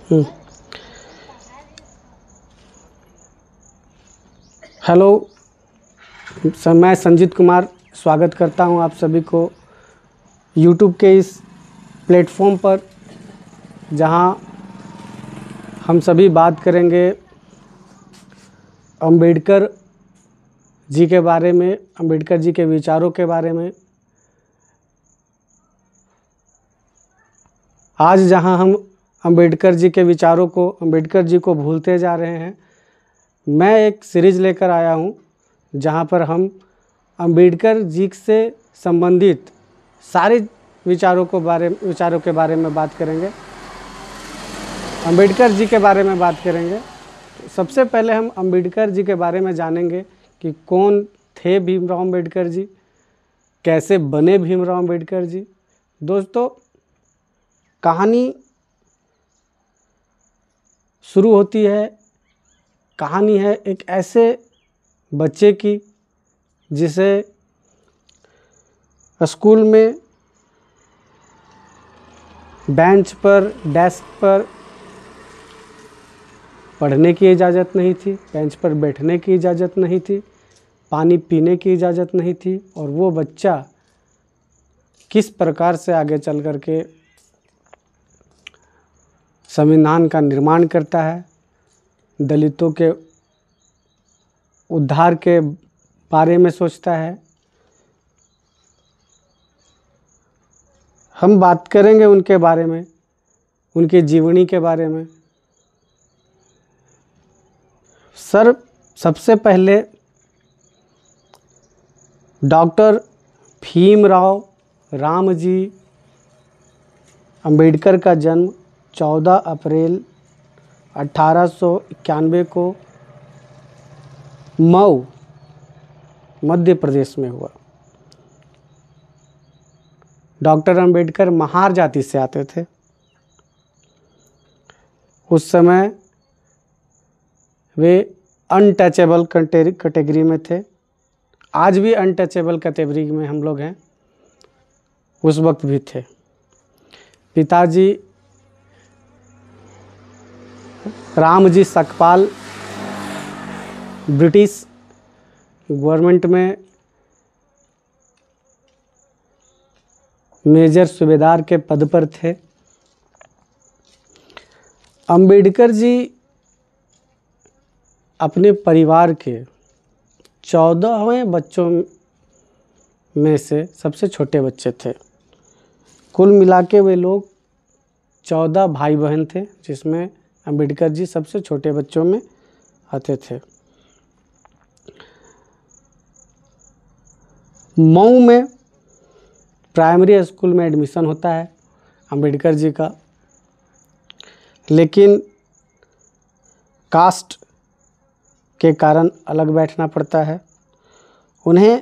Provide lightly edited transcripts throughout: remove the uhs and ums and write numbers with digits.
हम्म। Hello sir, मैं संजीत कुमार स्वागत करता हूं आप सभी को यूट्यूब के इस प्लेटफॉर्म पर, जहां हम सभी बात करेंगे अंबेडकर जी के बारे में, अंबेडकर जी के विचारों के बारे में। आज जहां हम अंबेडकर जी के विचारों को, अंबेडकर जी को भूलते जा रहे हैं, मैं एक सीरीज़ लेकर आया हूं जहां पर हम अंबेडकर जी से संबंधित सारे विचारों के बारे में बात करेंगे, अंबेडकर जी के बारे में बात करेंगे। सबसे पहले हम अंबेडकर जी के बारे में जानेंगे कि कौन थे भीमराव अंबेडकर जी, कैसे बने भीमराव अंबेडकर जी। दोस्तों, कहानी शुरू होती है, कहानी है एक ऐसे बच्चे की जिसे स्कूल में बेंच पर, डेस्क पर पढ़ने की इजाज़त नहीं थी, बेंच पर बैठने की इजाज़त नहीं थी, पानी पीने की इजाज़त नहीं थी, और वो बच्चा किस प्रकार से आगे चल कर के संविधान का निर्माण करता है, दलितों के उद्धार के बारे में सोचता है। हम बात करेंगे उनके बारे में, उनकी जीवनी के बारे में। सर, सबसे पहले डॉक्टर भीमराव रामजी अंबेडकर का जन्म 14 अप्रैल 1891 को मऊ, मध्य प्रदेश में हुआ। डॉक्टर अंबेडकर महार जाति से आते थे। उस समय वे अनटचेबल कैटेगरी में थे। आज भी अनटचेबल कैटेगरी में हम लोग हैं, उस वक्त भी थे। पिताजी रामजी सकपाल ब्रिटिश गवर्नमेंट में मेजर सूबेदार के पद पर थे। अंबेडकर जी अपने परिवार के 14वें बच्चों में से सबसे छोटे बच्चे थे। कुल मिला के वे लोग 14 भाई बहन थे, जिसमें अंबेडकर जी सबसे छोटे बच्चों में आते थे। मऊ में प्राइमरी स्कूल में एडमिशन होता है अंबेडकर जी का, लेकिन कास्ट के कारण अलग बैठना पड़ता है। उन्हें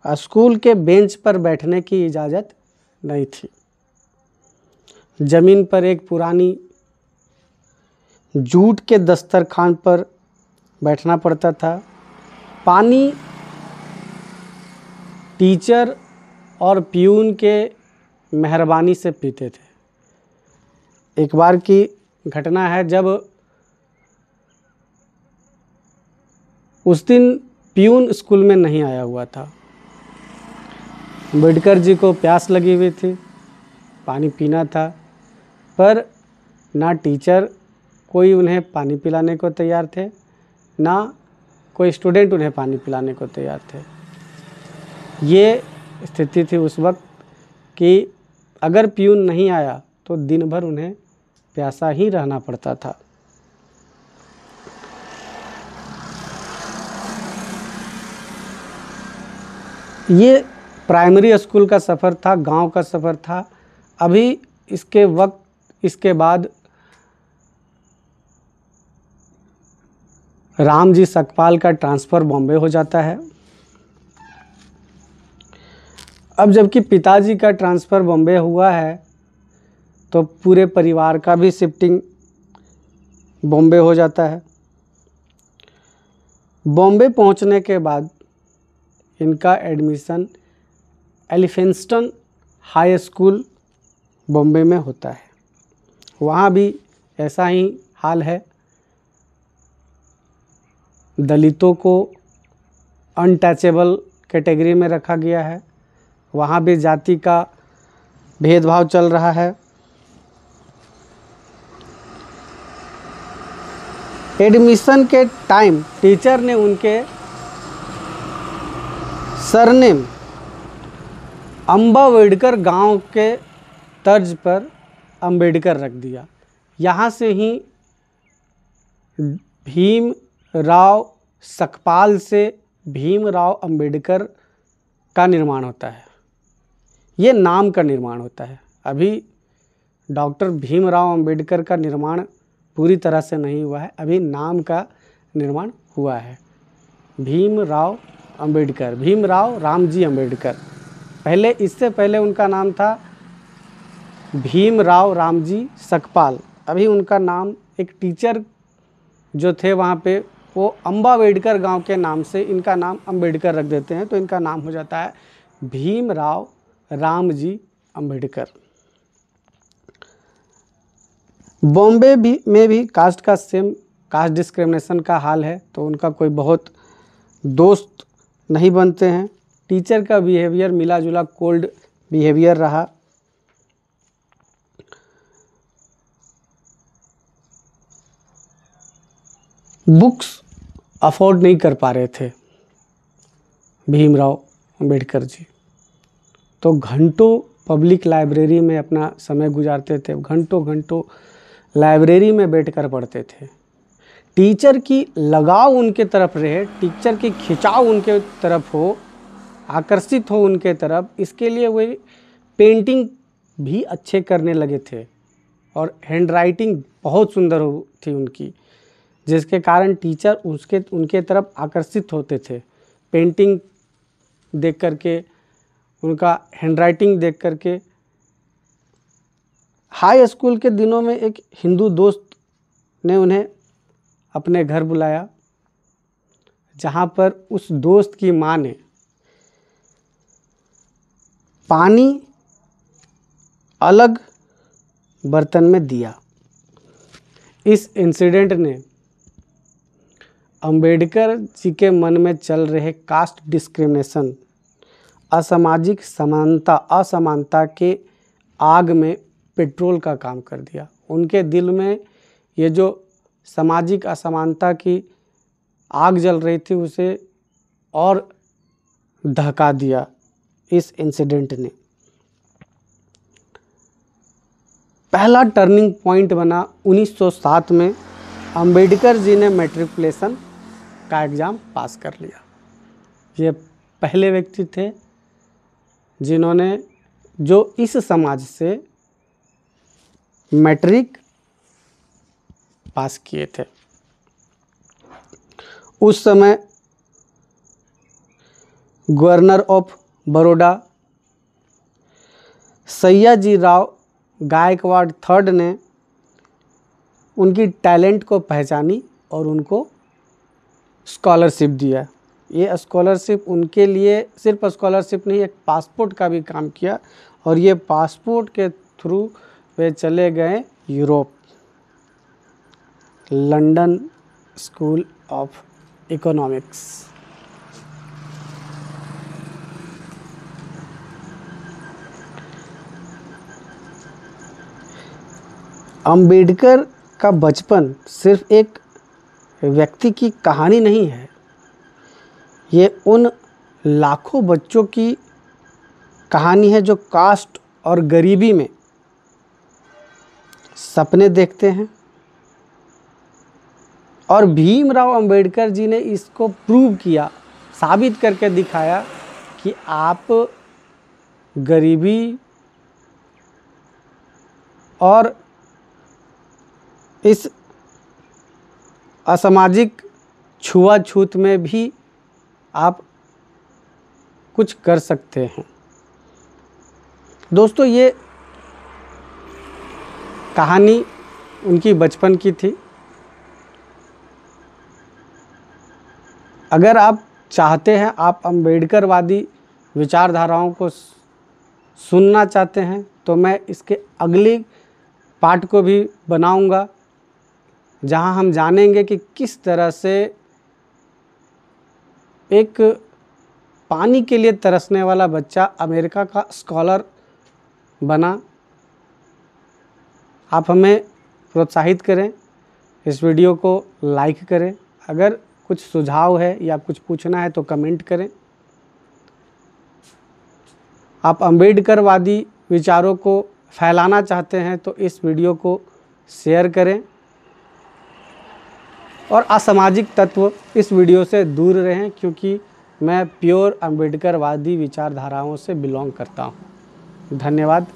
स्कूल के बेंच पर बैठने की इजाज़त नहीं थी। ज़मीन पर एक पुरानी जूट के दस्तरखान पर बैठना पड़ता था। पानी टीचर और प्यून के मेहरबानी से पीते थे। एक बार की घटना है, जब उस दिन प्यून स्कूल में नहीं आया हुआ था। अंबेडकर जी को प्यास लगी हुई थी, पानी पीना था, पर ना टीचर कोई उन्हें पानी पिलाने को तैयार थे, ना कोई स्टूडेंट उन्हें पानी पिलाने को तैयार थे। ये स्थिति थी उस वक्त कि अगर प्यून नहीं आया तो दिन भर उन्हें प्यासा ही रहना पड़ता था। ये प्राइमरी स्कूल का सफ़र था, गांव का सफ़र था। अभी इसके बाद रामजी सकपाल का ट्रांसफ़र बॉम्बे हो जाता है। अब जबकि पिताजी का ट्रांसफ़र बॉम्बे हुआ है, तो पूरे परिवार का भी शिफ्टिंग बॉम्बे हो जाता है। बॉम्बे पहुंचने के बाद इनका admission Elphinstone high school Bombay में होता है। वहाँ भी ऐसा ही हाल है। दलितों को अनटचेबल कैटेगरी में रखा गया है, वहाँ भी जाति का भेदभाव चल रहा है। एडमिशन के टाइम टीचर ने उनके सरनेम अम्बावेडकर गांव के तर्ज पर अंबेडकर रख दिया। यहाँ से ही भीमराव सकपाल से भीमराव अंबेडकर का निर्माण होता है। ये नाम का निर्माण होता है। अभी डॉक्टर भीमराव अंबेडकर का निर्माण पूरी तरह से नहीं हुआ है, अभी नाम का निर्माण हुआ है। भीमराव अंबेडकर, भीमराव रामजी अंबेडकर। पहले, इससे पहले उनका नाम था भीमराव रामजी सकपाल। अभी उनका नाम, एक टीचर जो थे वहाँ पे, वो अम्बावेडकर गांव के नाम से इनका नाम अंबेडकर रख देते हैं, तो इनका नाम हो जाता है भीमराव रामजी अंबेडकर। बॉम्बे में भी कास्ट का सेम कास्ट डिस्क्रिमिनेशन का हाल है, तो उनका कोई बहुत दोस्त नहीं बनते हैं। टीचर का बिहेवियर मिला जुला कोल्ड बिहेवियर रहा। बुक्स अफोर्ड नहीं कर पा रहे थे भीमराव अंबेडकर जी, तो घंटों पब्लिक लाइब्रेरी में अपना समय गुजारते थे, घंटों घंटों लाइब्रेरी में बैठकर पढ़ते थे। टीचर की लगाव उनके तरफ रहे, टीचर की खिंचाव उनके तरफ हो, आकर्षित हो उनके तरफ, इसके लिए वे पेंटिंग भी अच्छे करने लगे थे और हैंडराइटिंग बहुत सुंदर थी उनकी, जिसके कारण टीचर उनके तरफ आकर्षित होते थे। पेंटिंग देख करके, उनका हैंडराइटिंग देख करके। हाई स्कूल के दिनों में एक हिंदू दोस्त ने उन्हें अपने घर बुलाया, जहाँ पर उस दोस्त की माँ ने पानी अलग बर्तन में दिया। इस इंसिडेंट ने अंबेडकर जी के मन में चल रहे कास्ट डिस्क्रिमिनेशन, असामाजिक असमानता के आग में पेट्रोल का काम कर दिया। उनके दिल में ये जो सामाजिक असमानता की आग जल रही थी, उसे और दहका दिया इस इंसिडेंट ने। पहला टर्निंग पॉइंट बना 1907 में। अंबेडकर जी ने मैट्रिकुलेशन का एग्ज़ाम पास कर लिया। ये पहले व्यक्ति थे जिन्होंने, जो इस समाज से मैट्रिक पास किए थे। उस समय governor of Baroda Sayaji Rao Gaekwad third ने उनकी टैलेंट को पहचानी और उनको स्कॉलरशिप दिया। ये स्कॉलरशिप उनके लिए सिर्फ स्कॉलरशिप नहीं, एक पासपोर्ट का भी काम किया, और ये पासपोर्ट के थ्रू वे चले गए Europe, London school of economics. Ambedkar का बचपन सिर्फ एक व्यक्ति की कहानी नहीं है, ये उन लाखों बच्चों की कहानी है जो कास्ट और गरीबी में सपने देखते हैं। और भीमराव अंबेडकर जी ने इसको प्रूव किया, साबित करके दिखाया कि आप गरीबी और इस असामाजिक छुआछूत में भी आप कुछ कर सकते हैं। दोस्तों, ये कहानी उनकी बचपन की थी। अगर आप चाहते हैं, आप अंबेडकरवादी विचारधाराओं को सुनना चाहते हैं, तो मैं इसके अगली पार्ट को भी बनाऊंगा जहां हम जानेंगे कि किस तरह से एक पानी के लिए तरसने वाला बच्चा अमेरिका का स्कॉलर बना। आप हमें प्रोत्साहित करें, इस वीडियो को लाइक करें। अगर कुछ सुझाव है या कुछ पूछना है तो कमेंट करें। आप अम्बेडकरवादी विचारों को फैलाना चाहते हैं तो इस वीडियो को शेयर करें और असामाजिक तत्व इस वीडियो से दूर रहें, क्योंकि मैं प्योर अम्बेडकरवादी विचारधाराओं से बिलोंग करता हूँ। धन्यवाद।